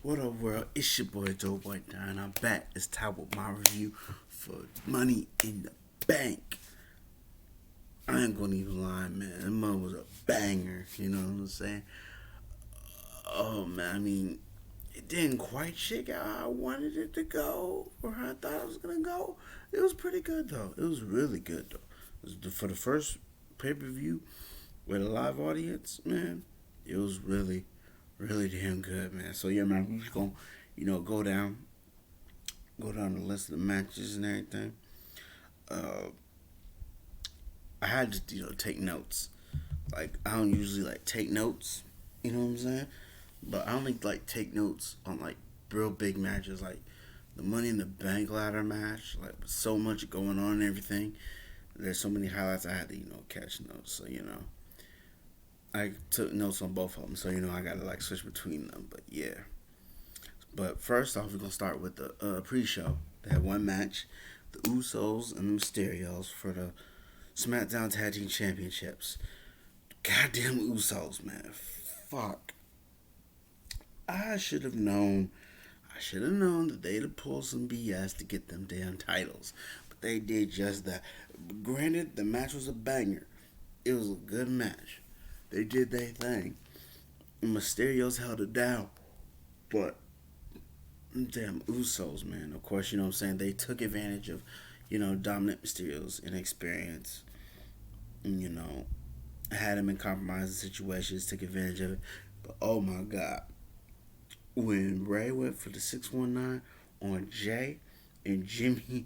What up, world? It's your boy Joe Boy and I'm back. It's time with my review for Money in the Bank. I ain't gonna even lie, man. That mother was a banger. You know what I'm saying? Oh man, it didn't quite shake out how I wanted it to go or how I thought it was gonna go. It was pretty good though. It was really good though. For the first pay per view with a live audience, man, it was really damn good, man. So yeah, man, we're just gonna, go down the list of the matches and everything. Uh, I had to, take notes. Like I don't usually like take notes, you know what I'm saying? But I only like take notes on like real big matches, like the Money in the Bank ladder match, like with so much going on and everything. There's so many highlights I had to, catch notes. So I took notes on both of them, so I gotta like switch between them. But yeah. But first off, we're gonna start with the pre-show. They had one match, the Usos and the Mysterios for the SmackDown Tag Team Championships. Goddamn Usos, man. Fuck. I should have known. I should have known that they'd have pulled some BS to get them damn titles. But they did just that. Granted, the match was a banger. It was a good match. They did their thing. Mysterios held it down. But damn Usos, man. Of course, you know what I'm saying? They took advantage of, Dominant Mysterio's inexperience. And, had him in compromising situations, took advantage of it. But oh my god. When Ray went for the 619 on Jay and Jimmy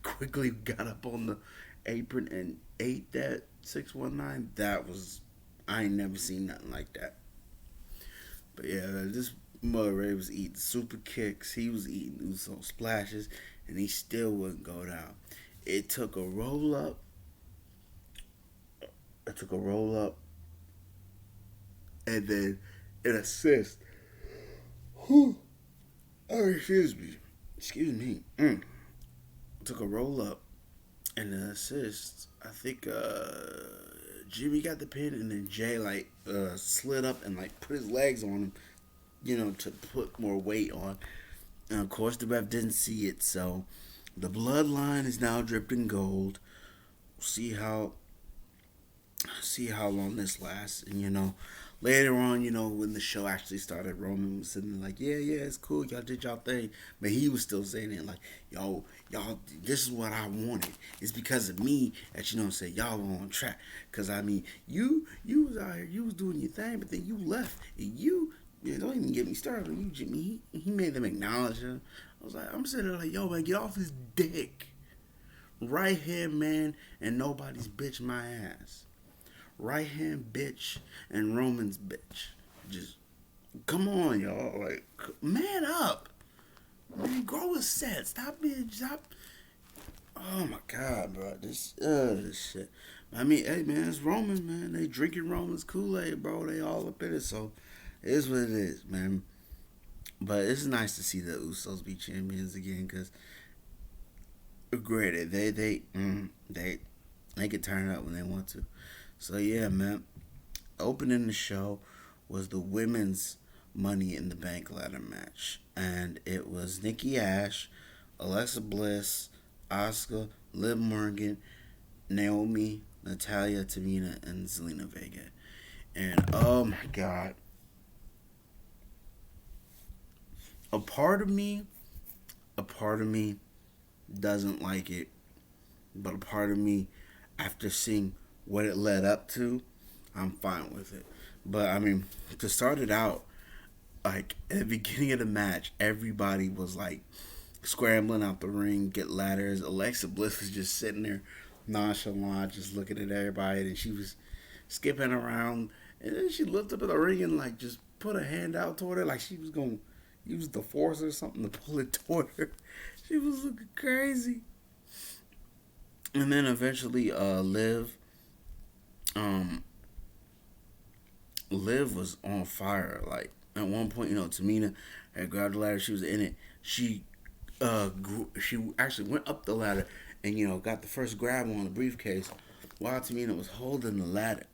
quickly got up on the apron and ate that 619, that was, I ain't never seen nothing like that. But yeah, this Mother Ray was eating super kicks. He was eating Uso splashes, and he still wouldn't go down. It took a roll up. It took a roll up, and then an assist. Whew. Oh, excuse me. Excuse me. It took a roll up and an assist. I think Jimmy got the pin, and then Jay slid up and like put his legs on him, to put more weight on. And of course, the ref didn't see it, so the bloodline is now dripped in gold. See how long this lasts, and later on, when the show actually started, Roman was sitting there like, yeah, it's cool, y'all did y'all thing, but he was still saying it like, yo, y'all, this is what I wanted. It's because of me that y'all were on track. Cause you was out here, you was doing your thing, but then you left, and don't even get me started on you, Jimmy. He made them acknowledge him. I was like, I'm sitting there like, yo, man, get off his dick. Right hand man, and nobody's bitch my ass. Right hand bitch and Roman's bitch. Just come on, y'all. Like, man up. Man, grow a set. Stop. Oh my god, bro. This shit. Hey man, it's Roman, man. They drinking Roman's Kool-Aid, bro. They all up in it, so it is what it is, man. But it's nice to see the Usos be champions again, cause granted, they can turn it up when they want to. So yeah, man. Opening the show was the women's Money in the Bank ladder match, and it was Nikki Ash, Alexa Bliss, Asuka, Liv Morgan, Naomi, Natalia, Tamina, and Zelina Vega. And oh my god, a part of me doesn't like it, but a part of me, after seeing what it led up to, I'm fine with it. But to start it out, like at the beginning of the match, everybody was like scrambling out the ring, get ladders. Alexa Bliss was just sitting there nonchalant, just looking at everybody, and she was skipping around. And then she looked up at the ring and like just put a hand out toward her, like she was gonna use the force or something to pull it toward her. She was looking crazy. And then eventually, Liv was on fire. Like at one point, Tamina had grabbed the ladder. She was in it. She actually went up the ladder and got the first grab on the briefcase while Tamina was holding the ladder.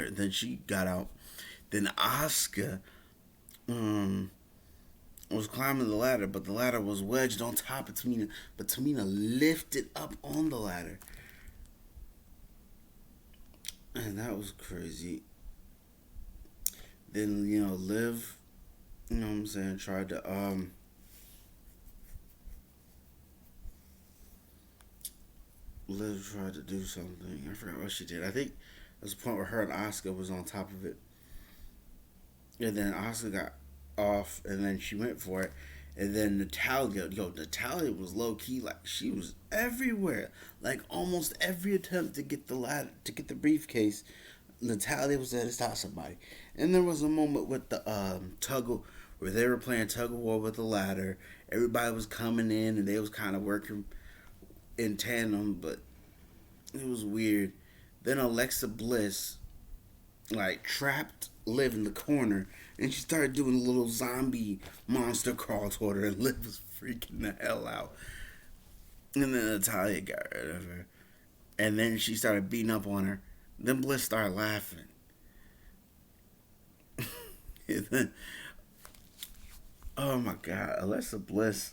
Then she got out. Then Asuka um was climbing the ladder, but the ladder was wedged on top of Tamina. But Tamina lifted up on the ladder, and that was crazy. Then Liv, you know what I'm saying, tried to Liv tried to do something. I forgot what she did. I think there was a point where her and Oscar was on top of it, and then Oscar got off, and then she went for it, and then Natalia was low key, like she was everywhere, like almost every attempt to get the ladder, to get the briefcase, Natalia was there to stop somebody. And there was a moment with the where they were playing tug of war with the ladder. Everybody was coming in, and they was kind of working in tandem, but it was weird. Then Alexa Bliss like trapped Liv in the corner, and she started doing a little zombie monster crawl toward her, and Liv was freaking the hell out. And then Natalia got rid of her, and then she started beating up on her. Then Bliss started laughing. And then, oh my God, Alexa Bliss.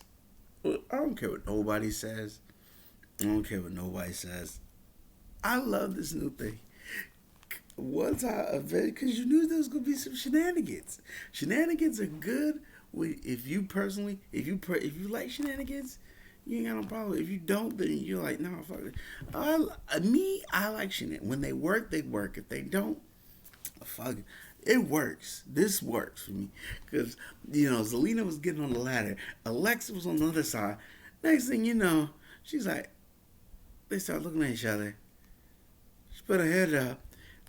I don't care what nobody says. I don't care what nobody says. I love this new thing. One time, because you knew there was gonna be some shenanigans. Shenanigans are good. If you personally, if you like shenanigans, you ain't got no problem. If you don't, then you're like, no, fuck it. I like shenanigans. When they work, they work. If they don't, fuck it. It works. This works for me because Zelina was getting on the ladder. Alexa was on the other side. Next thing you know, she's like, they start looking at each other. She put her head up.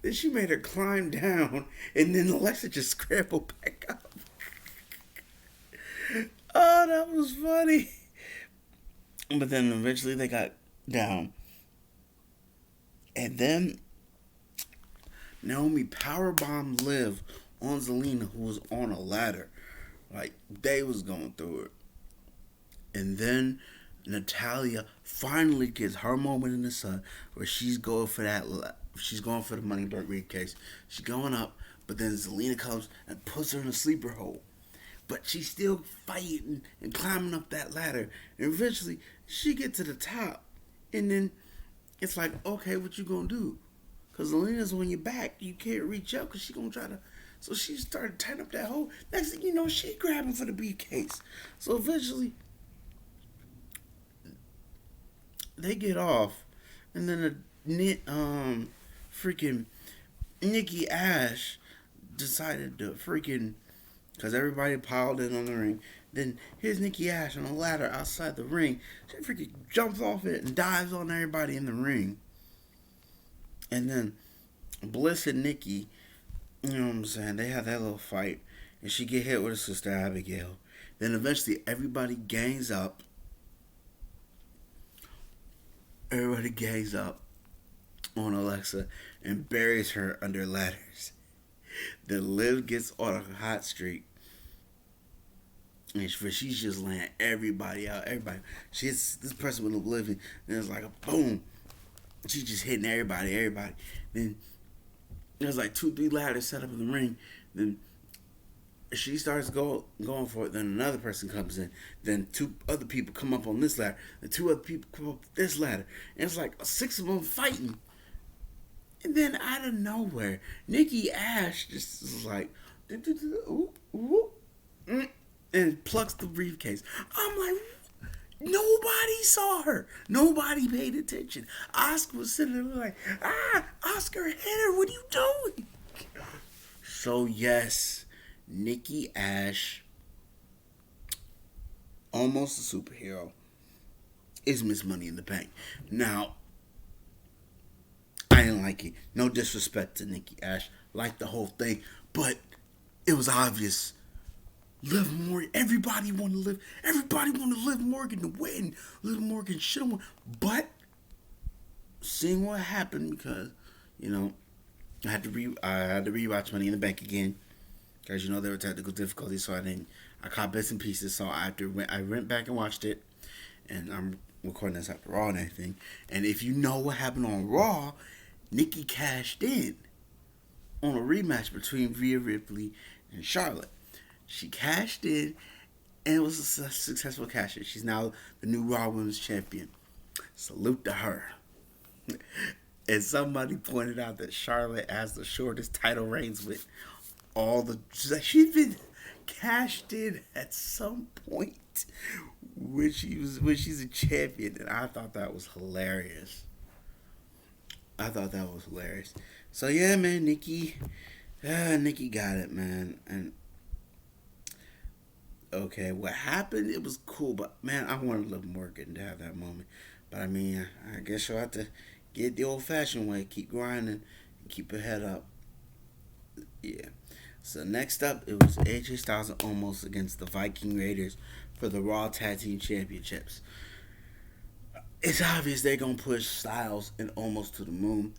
Then she made her climb down, and then Alexa just scrambled back up. Oh, that was funny. But then eventually they got down. And then Naomi powerbombed Liv on Zelina, who was on a ladder. Like, they was going through it. And then Natalia finally gets her moment in the sun where she's going for the money briefcase. She's going up, but then Zelina comes and puts her in a sleeper hold. But she's still fighting and climbing up that ladder. And eventually, she gets to the top. And then it's like, okay, what you gonna do? Because Zelina's on your back. You can't reach up because she's gonna try to. So she started tying up that hole. Next thing you know, she grabbing for the briefcase. So eventually, they get off. And then freaking Nikki Ash decided to freaking, because everybody piled in on the ring. Then here's Nikki Ash on a ladder outside the ring. She freaking jumps off it and dives on everybody in the ring. And then Bliss and Nikki, you know what I'm saying, they have that little fight. And she get hit with her sister Abigail. Then eventually everybody gangs up. Everybody gangs up on Alexa and buries her under ladders. Then Liv gets on a hot streak. And she's just laying everybody out. Everybody. She's this person with oblivion. And it's like a boom. She's just hitting everybody. Then there's like 2-3 ladders set up in the ring. Then she starts going for it. Then another person comes in. Then 2 other people come up on this ladder. Then 2 other people come up this ladder. And it's like 6 of them fighting. And then out of nowhere, Nikki Ash just is like, and plucks the briefcase. I'm like, nobody saw her. Nobody paid attention. Oscar was sitting there like, Oscar hit her. What are you doing? So yes, Nikki Ash, almost a superhero, is Miss Money in the Bank. Now, I didn't like it. No disrespect to Nikki Ash. Liked the whole thing. But it was obvious. Liv Morgan. Everybody wanted Liv Morgan to win. Liv Morgan should have won. But seeing what happened, because, I had to rewatch Money in the Bank again. Because there were technical difficulties, so I caught bits and pieces. So I went back and watched it. And I'm recording this after Raw and everything. And if you know what happened on Raw, Nikki cashed in on a rematch between Rhea Ripley and Charlotte. She cashed in, and it was a successful cash in. She's now the new Raw Women's Champion. Salute to her. And somebody pointed out that Charlotte has the shortest title reigns with all the. She's been cashed in at some point when she's a champion, and I thought that was hilarious. I thought that was hilarious. So yeah, man, Nikki got it, man. And okay, what happened? It was cool, but man, I wanted Liv Morgan to have that moment. But I mean, I guess you'll have to get it the old-fashioned way, keep grinding, and keep your head up. Yeah. So next up, it was AJ Styles and Omos against the Viking Raiders for the Raw Tag Team Championships. It's obvious they're gonna push Styles and Omos to the moon,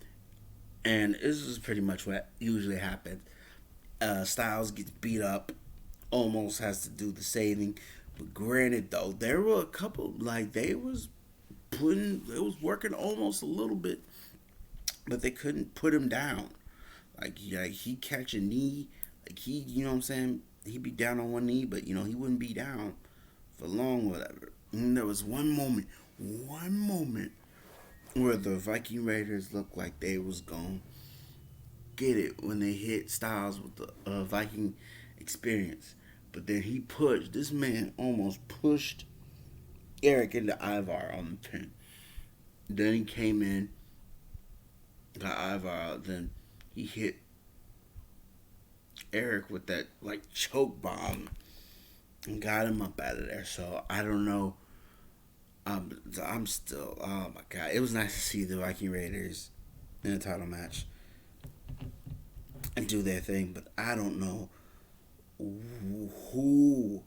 and this is pretty much what usually happens. Styles gets beat up, Omos has to do the saving. But granted, though, there were a couple like they was working almost a little bit, but they couldn't put him down. Like he catch a knee, like you know what I'm saying, he'd be down on one knee, but he wouldn't be down for long, whatever. And there was one moment where the Viking Raiders looked like they was gonna get it when they hit Styles with the Viking experience. But then this man almost pushed Eric into Ivar on the pin. Then he came in, got Ivar out, then he hit Eric with that like choke bomb and got him up out of there. So I don't know. I'm still, oh my god, it was nice to see the Viking Raiders in a title match and do their thing, but I don't know who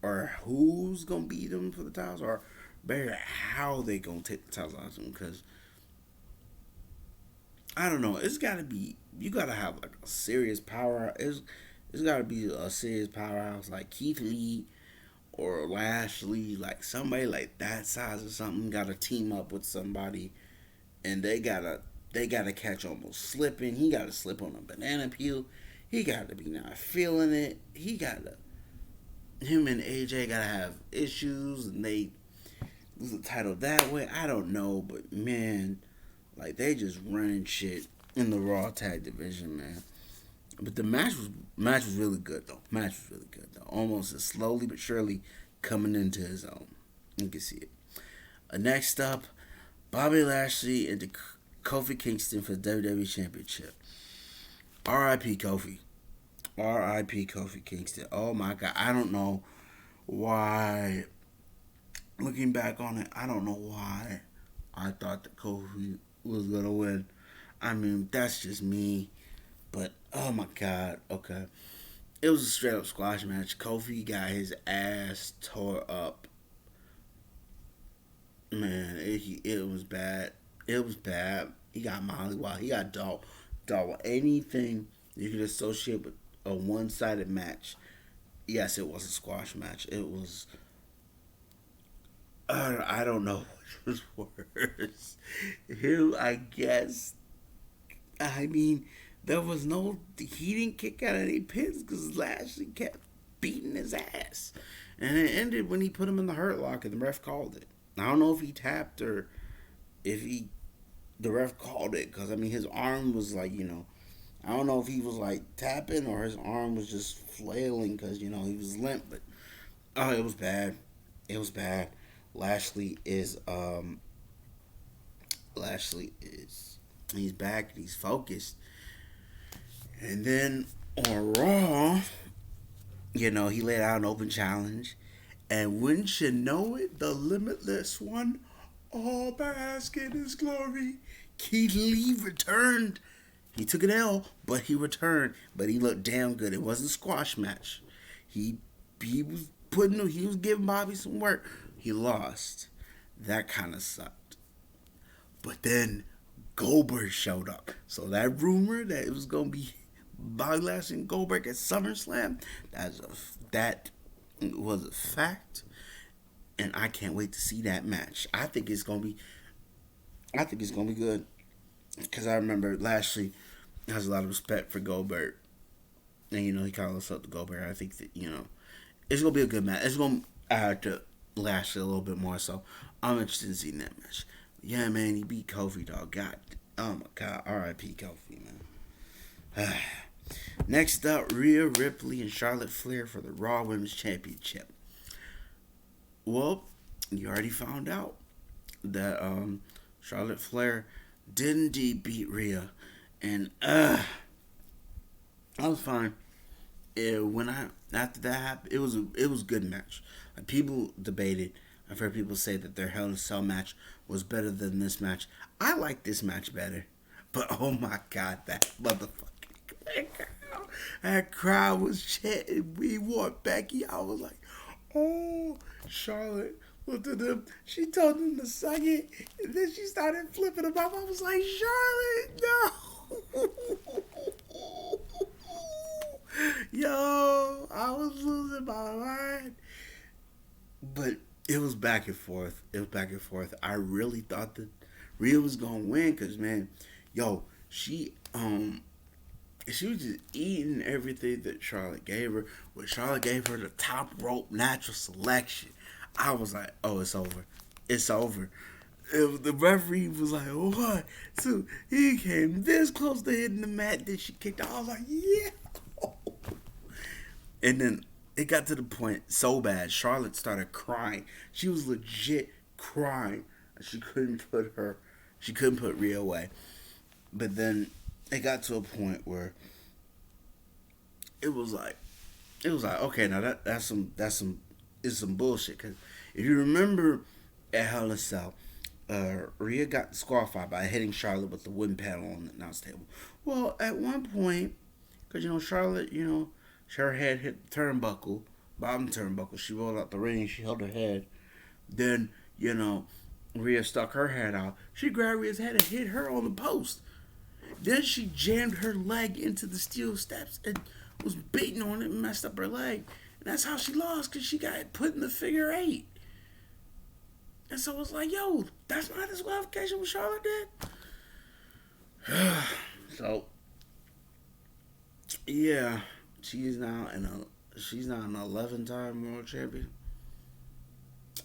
or who's gonna beat them for the titles, or better, how they gonna take the titles out of them, because I don't know. It's gotta be, you gotta have like a serious power. It's gotta be a serious powerhouse like Keith Lee or Lashley, like somebody like that size or something. Got to team up with somebody, and they gotta catch almost slipping. He gotta slip on a banana peel. He gotta be not feeling it. Him and AJ gotta have issues, and they lose the title that way. I don't know, but man, like they just running shit in the Raw Tag division, man. But the match was really good though. Almost is slowly but surely coming into his own. You can see it. Next up, Bobby Lashley and Kofi Kingston for the WWE Championship. R.I.P. Kofi. R.I.P. Kofi Kingston. Oh my god. I don't know why. Looking back on it, I don't know why I thought that Kofi was going to win. I mean, that's just me. But, oh my god. Okay. It was a straight up squash match. Kofi got his ass tore up. Man, it was bad. It was bad. He got Molly Wild. He got Doll. Anything you could associate with a one-sided match. Yes, it was a squash match. It was. I don't know which was worse. Him, I guess. I mean, there was no. He didn't kick out any pins because Lashley kept beating his ass. And it ended when he put him in the hurt lock and the ref called it. I don't know if he tapped or if the ref called it, because I mean his arm was like, I don't know if he was like tapping or his arm was just flailing because he was limp, but it was bad. It was bad. Lashley is he's back and he's focused. And then on Raw, he laid out an open challenge. And wouldn't you know it, the Limitless One, all bask in his glory, Keith Lee returned. He took an L, but he returned. But he looked damn good. It wasn't a squash match. He was giving Bobby some work. He lost. That kind of sucked. But then Goldberg showed up. So that rumor that it was gonna be Bobby Lashley and Goldberg at SummerSlam, that was a fact, and I can't wait to see that match. I think it's gonna be good, because I remember Lashley has a lot of respect for Goldberg, and he called us up to Gobert. I think that it's gonna be a good match. It's gonna have to last a little bit more. So I'm interested in seeing that match. Yeah, man, he beat Kofi, dog. God, oh my God, R.I.P. Kofi, man. Next up, Rhea Ripley and Charlotte Flair for the Raw Women's Championship. Well, you already found out that Charlotte Flair did indeed beat Rhea, and I was fine. When I after that happened, it was a good match. Like, people debated. I've heard people say that their Hell in a Cell match was better than this match. I like this match better, but oh my God, that motherfucking that crowd was chanting. We want Becky. I was like, oh, Charlotte looked at them. She told them to suck it, and then she started flipping them up. I was like, Charlotte, no. Yo, I was losing my mind. But it was back and forth. It was back and forth. I really thought that Rhea was gonna win because, man, yo, she was just eating everything that Charlotte gave her. When Charlotte gave her the top rope natural selection, I was like, oh, it's over. It's over. The referee was like, what? So he came this close to hitting the mat, then she kicked out. I was like, yeah. And then it got to the point so bad, Charlotte started crying. She was legit crying. She couldn't put Rhea away. But then it got to a point where it was like, okay, now it's some bullshit. Because if you remember at Hell in a Cell, Rhea got disqualified by hitting Charlotte with the wooden panel on the announce table. Well, at one point, because Charlotte, her head hit the turnbuckle, bottom turnbuckle. She rolled out the ring. She held her head. Then, Rhea stuck her head out. She grabbed Rhea's head and hit her on the post. Then she jammed her leg into the steel steps and was beating on it and messed up her leg. And that's how she lost, because she got put in the figure eight. And so it's like, yo, that's not disqualification what Charlotte did. So, yeah, she's now an 11-time world champion.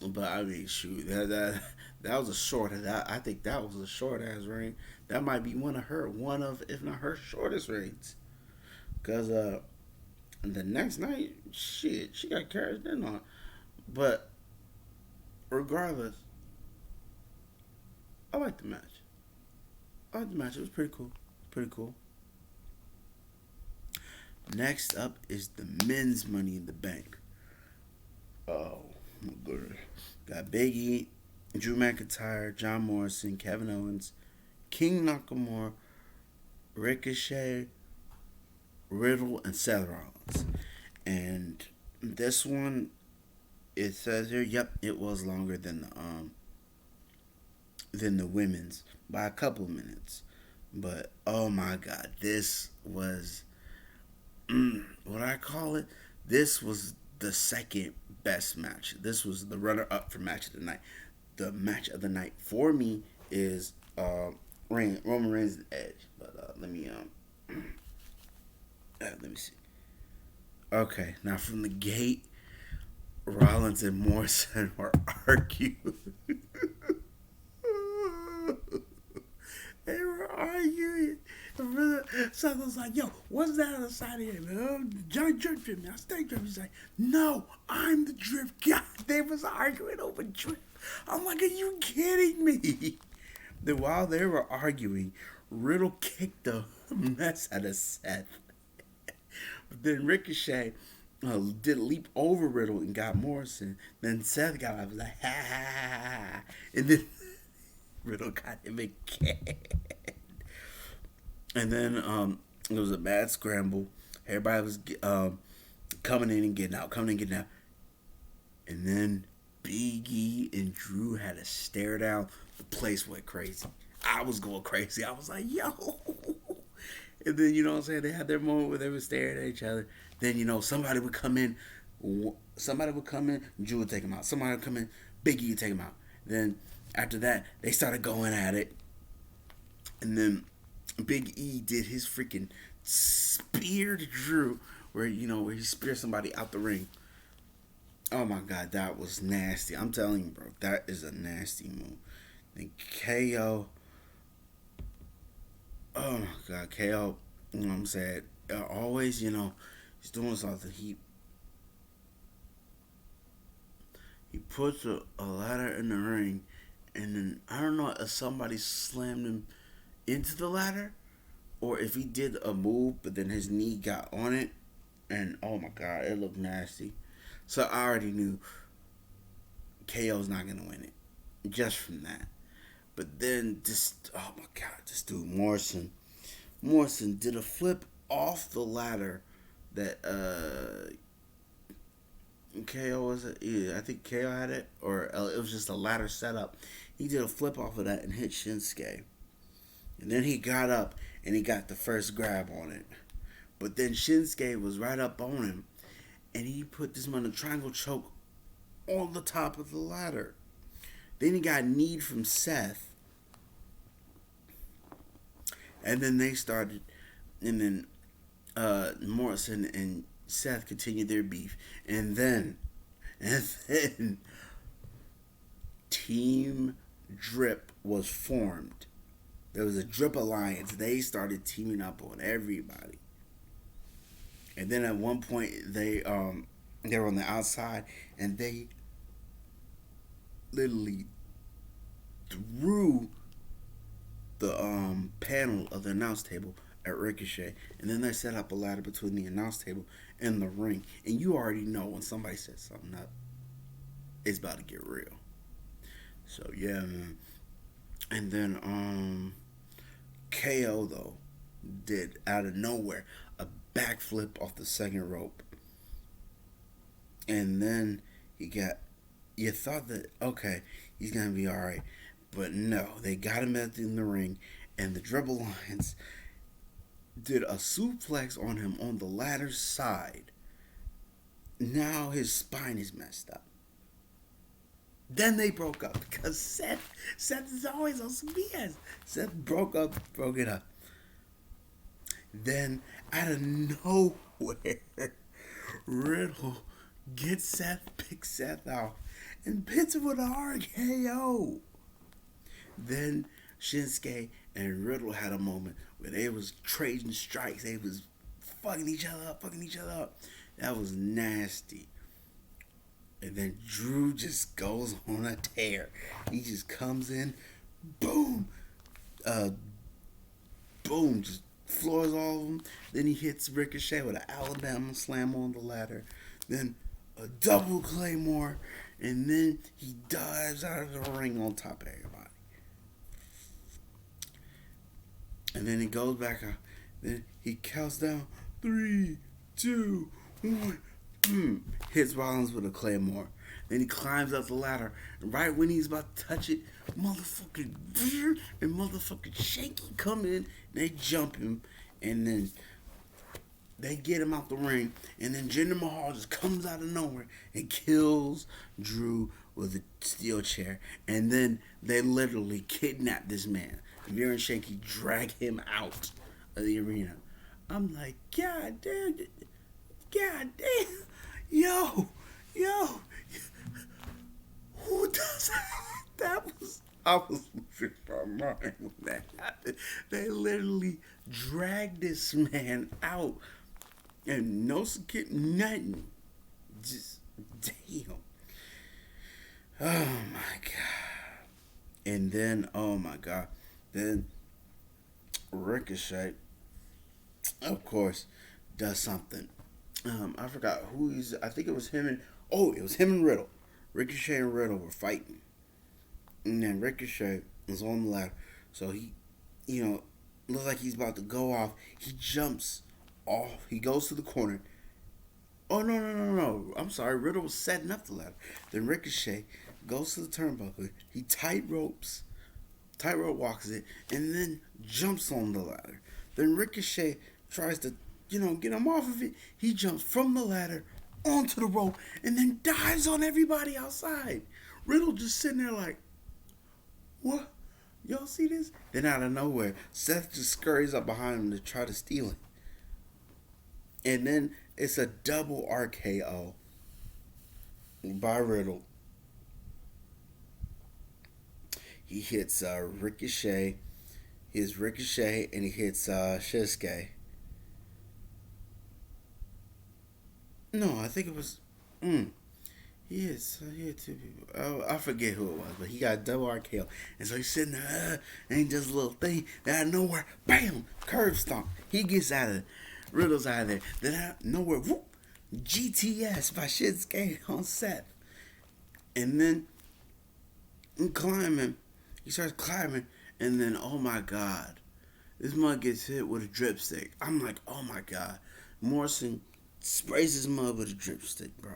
But I mean, shoot, that was a short. I think that was a short ass reign. That might be one of if not her shortest reigns. Cause the next night, shit, she got carried in on. But regardless, I like the match. It was pretty cool. Pretty cool. Next up is the men's Money in the Bank. Oh my goodness. Got Big E, Drew McIntyre, John Morrison, Kevin Owens, King Nakamura, Ricochet, Riddle, and Seth Rollins. And this one, it says here, yep, it was longer than the women's by a couple of minutes. But oh my God, this was what I call it. This was the second best match. This was the runner up for match of the night. The match of the night for me is Roman Reigns and Edge. But let me see. Okay, now from the gate, Rollins and Morrison were arguing. They were arguing. Seth was like, yo, what's that on the side of him? Johnny Drip Drip. Now stay Drip. He's like, no, I'm the Drip guy. They was arguing over Drip. I'm like, are you kidding me? Then while they were arguing, Riddle kicked the mess out of Seth. But then Ricochet did a leap over Riddle and got Morrison. Then Seth got up, was like, ha ha ha ha. And then Riddle got him again. And then it was a bad scramble. Everybody was coming in and getting out. And then Big E and Drew had to stare down. The place went crazy. I was going crazy. I was like, yo. And then, what I'm saying, they had their moment where they were staring at each other. Then, somebody would come in. Drew would take him out. Somebody would come in. Big E would take him out. Then, after that, they started going at it. And then Big E did his freaking spear to Drew where where he spears somebody out the ring. Oh my god, that was nasty. I'm telling you, bro, that is a nasty move. Then KO. Oh my god, KO. You know what I'm saying? Always, he's doing something. He puts a ladder in the ring, and then I don't know if somebody slammed him into the ladder, or if he did a move, but then his knee got on it, and oh my god, it looked nasty. So I already knew KO's not gonna win it, just from that. But then oh my god, this dude Morrison did a flip off the ladder that KO was it? Yeah, I think KO had it, or it was just a ladder setup. He did a flip off of that and hit Shinsuke, and then he got up and he got the first grab on it. But then Shinsuke was right up on him, and he put this man a triangle choke on the top of the ladder. Then he got kneed from Seth, and then they started, and then Morrison and Seth continued their beef, and then Team Drip was formed. There was a Drip Alliance. They started teaming up on everybody. And then at one point they were on the outside, and they literally threw the panel of the announce table at Ricochet, and then they set up a ladder between the announce table and the ring. And you already know when somebody sets something up, it's about to get real. So yeah, man. And then KO though did out of nowhere a backflip off the second rope, and then you thought that okay, he's gonna be all right, but no, they got him in the ring, and the Dribble Lions did a suplex on him on the ladder side. Now his spine is messed up. Then they broke up because Seth is always on some BS. Seth broke it up. Then out of nowhere, Riddle gets picks Seth out, and hits him with a RKO. Then Shinsuke and Riddle had a moment where they was trading strikes. They was fucking each other up. That was nasty. And then Drew just goes on a tear. He just comes in, boom, just floors all of them. Then he hits Ricochet with an Alabama slam on the ladder. Then a double Claymore, and then he dives out of the ring on top of everybody. And then he goes back up. Then he counts down 3, 2, 1. Hits Rollins with a Claymore. Then he climbs up the ladder. And right when he's about to touch it, motherfucking Shaky come in. And they jump him. And then they get him out the ring. And then Jinder Mahal just comes out of nowhere and kills Drew with a steel chair. And then they literally kidnap this man. Veer and Shanky drag him out of the arena. I'm like, God damn, yo, who does that? I was losing my mind when that happened. They literally dragged this man out, and no skip, nothing. Just damn. Oh my god. And then, oh my god. Then Ricochet, of course, does something. I forgot who he's. I think it was him and Riddle. Ricochet and Riddle were fighting, and then Ricochet was on the ladder. So he, looks like he's about to go off. He jumps off. He goes to the corner. Oh no! I'm sorry. Riddle was setting up the ladder. Then Ricochet goes to the turnbuckle. He tightrope walks it, and then jumps on the ladder. Then Ricochet tries to, get him off of it. He jumps from the ladder onto the rope and then dives on everybody outside. Riddle just sitting there like, what? Y'all see this? Then out of nowhere, Seth just scurries up behind him to try to steal it. And then It's a double RKO by Riddle. He hits Ricochet, his Ricochet, and he hits Shinsuke. No, I think it was. Mm, he hit two people. Oh, I forget who it was, but he got double RKO. And so he's sitting there, and he does a little thing. Then out of nowhere, bam, curve stomp. He gets out of it. Riddle's out of there. Then out of nowhere, whoop, GTS by Shinsuke on Seth. And then climbing. He starts climbing, and then oh my god, this mug gets hit with a dripstick. I'm like, oh my god, Morrison sprays his mug with a dripstick, bro.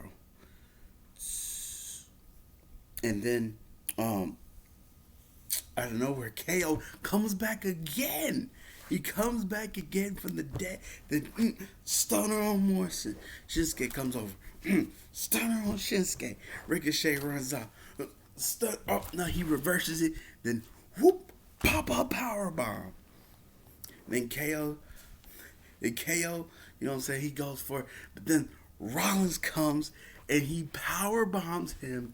And then, out of nowhere, KO comes back again. He comes back again from the dead. Then stunner on Morrison. Shinsuke comes over. Stunner on Shinsuke. Ricochet runs out. Oh, no, he reverses it. Then whoop, pop up power bomb. Then KO, you know what I'm saying? He goes for it. But then Rollins comes and he power bombs him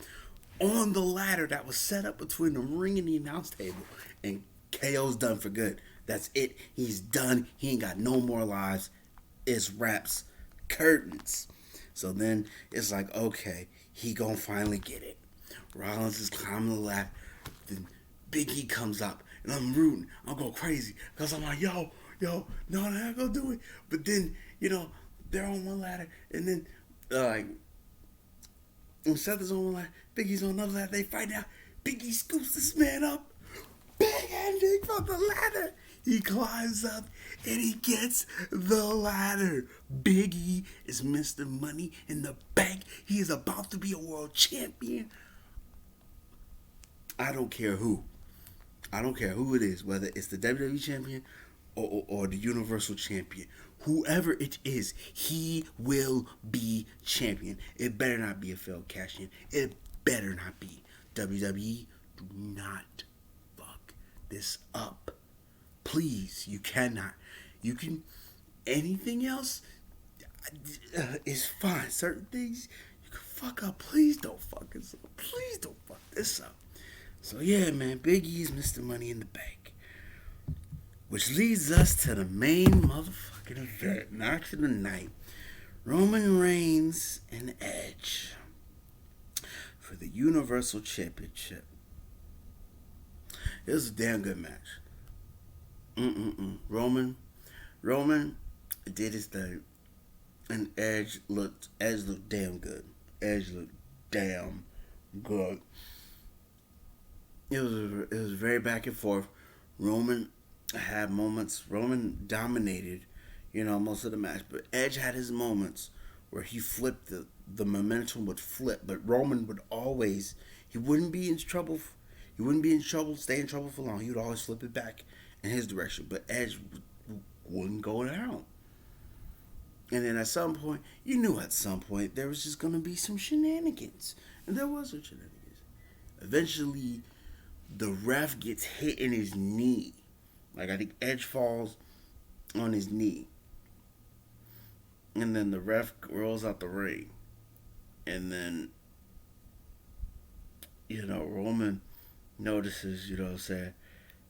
on the ladder that was set up between the ring and the announce table. And KO's done for good. That's it. He's done. He ain't got no more lives. It's wraps. Curtains. So then it's like, okay, he gonna finally get it. Rollins is climbing the ladder. Then Big E comes up. And I'm rooting. I'm going crazy. Because I'm like, no, they're not gonna do it. But then, they're on one ladder. And then, when Seth is on one ladder, Big E's on another ladder. They fight out. Big E scoops this man up. Big ending from the ladder. He climbs up and he gets the ladder. Big E is Mr. Money in the Bank. He is about to be a world champion. I don't care who. I don't care who it is, whether it's the WWE champion or the Universal champion. Whoever it is, he will be champion. It better not be a failed cash in. It better not be. WWE, do not fuck this up. Please, you cannot. You can. Anything else is fine. Certain things you can fuck up. Please don't fuck this up. Please don't fuck this up. So yeah, man, Big E's Mr. Money in the Bank. Which leads us to the main motherfucking event, match of the night. Roman Reigns and Edge for the Universal Championship. It was a damn good match. Roman did his thing, and Edge looked damn good. Edge looked damn good. It was very back and forth. Roman had moments. Roman dominated, most of the match. But Edge had his moments where he flipped the momentum would flip. But Roman would always, he wouldn't be in trouble. He wouldn't be in trouble, stay in trouble for long. He would always flip it back in his direction. But Edge wouldn't go down. And then at some point, there was just going to be some shenanigans. And there was some shenanigans. Eventually, the ref gets hit in his knee. Like, I think Edge falls on his knee. And then the ref rolls out the ring. And then, Roman notices,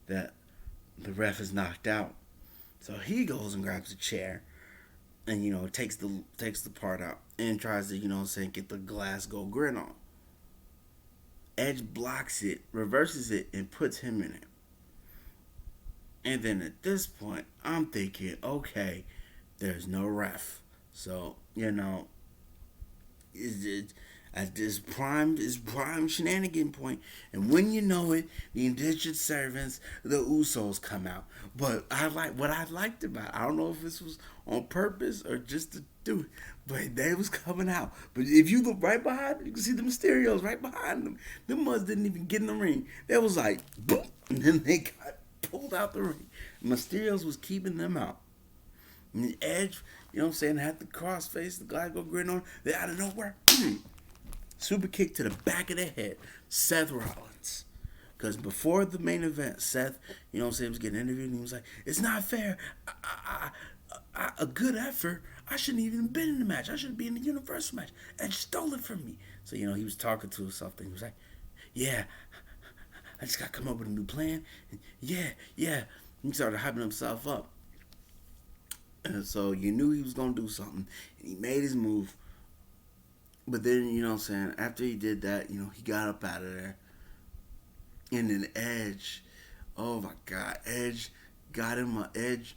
that the ref is knocked out. So he goes and grabs a chair and, takes the part out and tries to, get the Glasgow grin on. Edge blocks it, reverses it, and puts him in it. And then at this point, I'm thinking, okay, there's no ref. So, at this prime shenanigan point, and when you know it, the indentured servants, the Usos come out. But what I liked about it, I don't know if this was on purpose or just to do it, but they was coming out. But if you look right behind them, you can see the Mysterios right behind them. Them ones didn't even get in the ring. They was like, boom, and then they got pulled out the ring. Mysterios was keeping them out. And the Edge, had the crossface, the Glasgow grin on. They out of nowhere, super kick to the back of the head. Seth Rollins. Because before the main event, Seth, was getting interviewed and he was like, it's not fair. A good effort. I shouldn't even been in the match. I should be in the Universal match. Edge stole it from me. So, he was talking to himself. And he was like, yeah, I just got to come up with a new plan. And yeah. He started hyping himself up. And so you knew he was going to do something. And he made his move. But then, after he did that, he got up out of there. And then Edge, oh my God, Edge got him an Edge,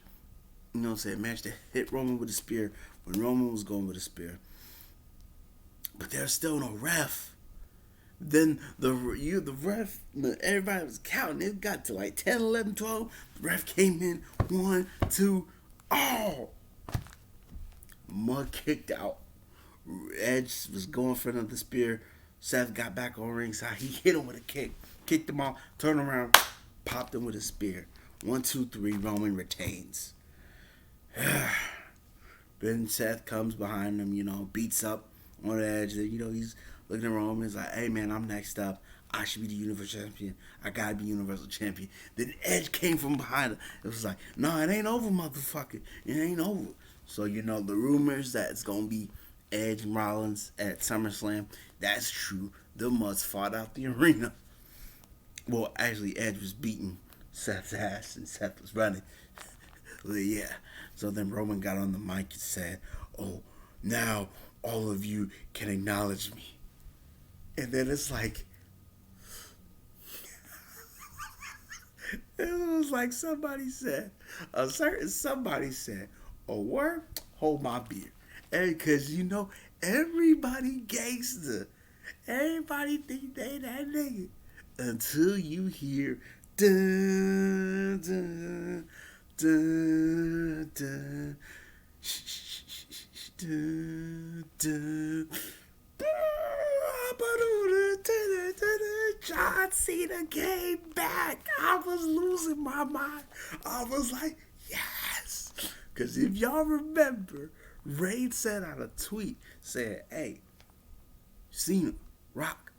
match that hit Roman with a spear when Roman was going with a spear. But there's still no ref. Then the ref, everybody was counting. It got to like 10, 11, 12. The ref came in, 1, 2, oh! Mud kicked out. Edge was going for another spear. Seth got back on ringside. He hit him with a kick. Kicked him off. Turned around. Popped him with a spear. 1, 2, 3. Roman retains. Then Seth comes behind him, beats up on the Edge. He's looking at Roman. He's like, hey, man, I'm next up. I should be the Universal Champion. I gotta be Universal Champion. Then Edge came from behind him. It was like, no, it ain't over, motherfucker. It ain't over. So, the rumors that it's gonna be Edge and Rollins at SummerSlam, that's true. The must fought out the arena. Well, actually, Edge was beating Seth's ass, and Seth was running. Well, yeah. So then Roman got on the mic and said, oh, now all of you can acknowledge me. And then it's like, it was like somebody said, oh, word, hold my beer. And because, everybody gangster. Everybody think they that nigga. Until you hear dun dun dun dun dun dun. John Cena came back. I was losing my mind. I was like, yes. Because if y'all remember, Reigns sent out a tweet saying, hey, Cena, Rock,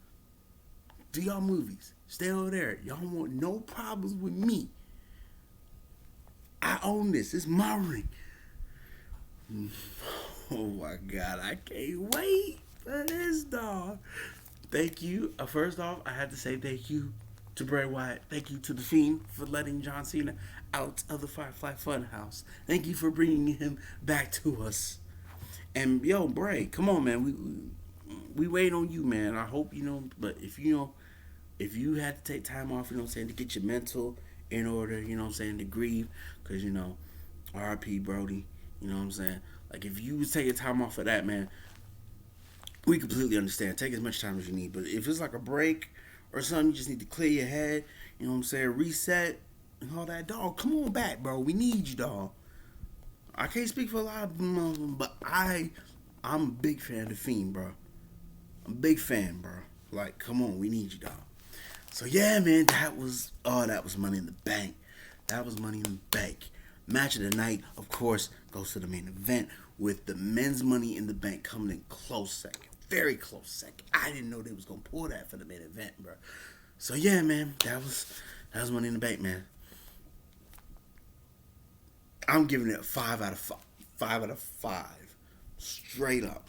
do y'all movies. Stay over there. Y'all want no problems with me. I own this. It's my ring. Oh my God. I can't wait for this, dog. Thank you. First off, I had to say thank you to Bray Wyatt. Thank you to The Fiend for letting John Cena out of the Firefly Funhouse. Thank you for bringing him back to us. And yo, Bray, come on, man. We wait on you, man. I hope but if you had to take time off, to get your mental in order, to grieve, because R.I.P. Brody, like if you was taking time off of that, man, we completely understand. Take as much time as you need. But if it's like a break or something, you just need to clear your head, reset and all that, dog. Come on back, bro. We need you, dog. I can't speak for a lot of them, but I'm a big fan of The Fiend, bro. I'm a big fan, bro. Like, come on, we need you, dog. So yeah, man, that was Money in the Bank. That was Money in the Bank. Match of the night, of course, goes to the main event with the men's Money in the Bank coming in close second. Very close second. I didn't know they was gonna pull that for the main event, bro. So yeah, man, that was Money in the Bank, man. I'm giving it a 5 out of 5. 5 out of 5. Straight up.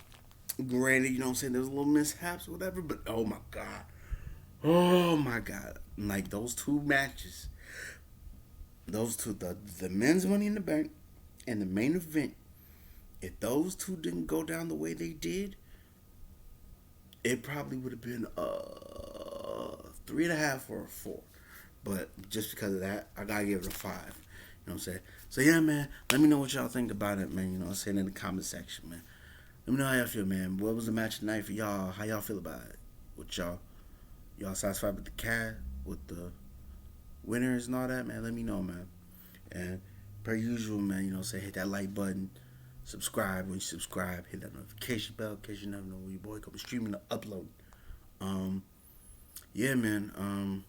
Granted, there was a little mishaps or whatever, but oh my God. Oh my God. Like those two matches, those two, the men's Money in the Bank and the main event, if those two didn't go down the way they did, it probably would have been a 3.5 or a 4. But just because of that, I gotta give it a 5. You know what I'm saying? So yeah, man, let me know what y'all think about it, man. In the comment section, man. Let me know how y'all feel, man. What was the match tonight for y'all? How y'all feel about it? What y'all satisfied with the cast, with the winners and all that, man? Let me know, man. And per usual, man, hit that like button, subscribe when you subscribe, hit that notification bell in case you never know when your boy comes streaming or uploading. Yeah, man. I'm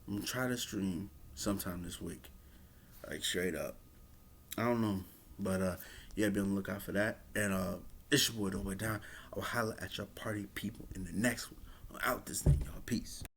gonna try to stream sometime this week, like straight up. I don't know, but yeah, be on the lookout for that. And it's your boy, The Way Down. I will holler at your party people in the next one. Out this thing, y'all. Peace.